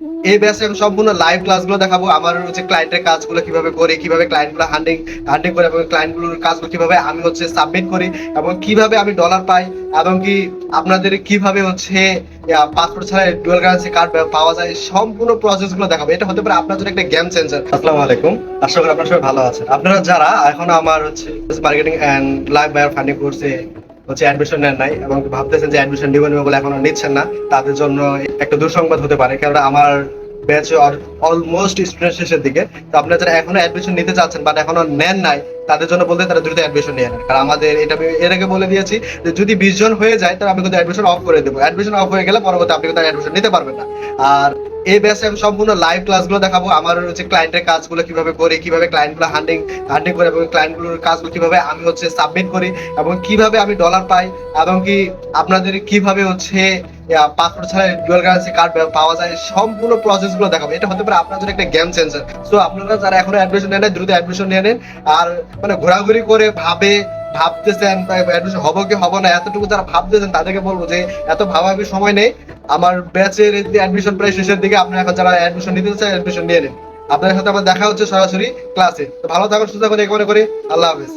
এই ব্যাচে আমি সম্পূর্ণ লাইভ ক্লাসগুলো দেখাবো। আমার হচ্ছে ক্লায়েন্টের কাজগুলো কিভাবে করি, কিভাবে ক্লায়েন্টগুলো হান্ডিং করে, এবং ক্লায়েন্টগুলোর কাজগুলো কিভাবে আমি হচ্ছে সাবমিট করি, এবং কিভাবে আমি ডলার পাই, এবং কি আপনাদের কিভাবে হচ্ছে পাসপোর্ট ছাড়া ডুয়াল কারেন্সি কার্ড পাওয়া যায়, সম্পূর্ণ প্রসেসগুলো দেখাবো। এটা হতে পারে আপনার জন্য একটা গেম চেঞ্জার। আসসালামু আলাইকুম, আশা করি আপনারা সবাই ভালো আছেন। আপনারা যারা এখন আমার হচ্ছে marketing and live buyer funding কোর্সে হচ্ছে অ্যাডমিশন নেন নাই এবং ভাবতেছেন যে অ্যাডমিশন নেবেন বলে এখনো নিচ্ছেন না, তাদের জন্য একটা দুঃসংবাদ হতে পারে, কারণ আমার ব্যাচে অলমোস্ট স্টুডেন্ট শেষের দিকে। তো আপনারা যারা এখনো অ্যাডমিশন নিতে চাচ্ছেন বাট এখনো নেন নাই, তাদের জন্য বলতে তারা দ্রুত অ্যাডমিশন নিয়ে নেন। কারণ আমাদের এটা আমি এর আগে বলে দিয়েছি যে যদি 20 জন হয়ে যায় তাহলে আমি কিন্তু অ্যাডমিশন অফ করে দেবো। অ্যাডমিশন অফ হয়ে গেলে পরবর্তী আপনি কিন্তু অ্যাডমিশন নিতে পারবেন না। আর এই ব্যাচে আমি সম্পূর্ণ লাইভ ক্লাসগুলো দেখাবো। আমার হচ্ছে ক্লায়েন্টের কাজগুলো কিভাবে করি, কিভাবে ক্লায়েন্টগুলো হান্ডিং করে, এবং ক্লায়েন্টগুলোর কাজগুলো কিভাবে আমি হচ্ছে সাবমিট করি, এবং কিভাবে আমি ডলার পাই, এবং কি আপনাদের কিভাবে হচ্ছে পাসপোর্ট ছাড়া ডুয়াল কারেন্সি কার্ড পাওয়া যায়, সম্পূর্ণ প্রসেস গুলো দেখাবো। এটা হতে পারে আপনার জন্য একটা গেম চেঞ্জার। সো আপনারা যারা এখনো অ্যাডমিশন নেন, দ্রুত অ্যাডমিশন নিয়ে নেন। আর মানে ঘোরাঘুরি করে ভাবতেছেন অ্যাডমিশন হবো কি হবো না, এতটুকু যারা ভাবতেছেন তাদেরকে বলবো যে এত ভাবাভাবি সময় নেই। আমার ব্যাচের অ্যাডমিশন প্রায় শেষের দিকে। আপনারা এখন যারা অ্যাডমিশন নিতে চান অ্যাডমিশন নিয়ে নিন। আপনাদের সাথে আমার দেখা হচ্ছে সরাসরি ক্লাসে। তো ভালো থাকুন, সুস্থ থাকুন, এই মনে করি। আল্লাহ হাফেজ।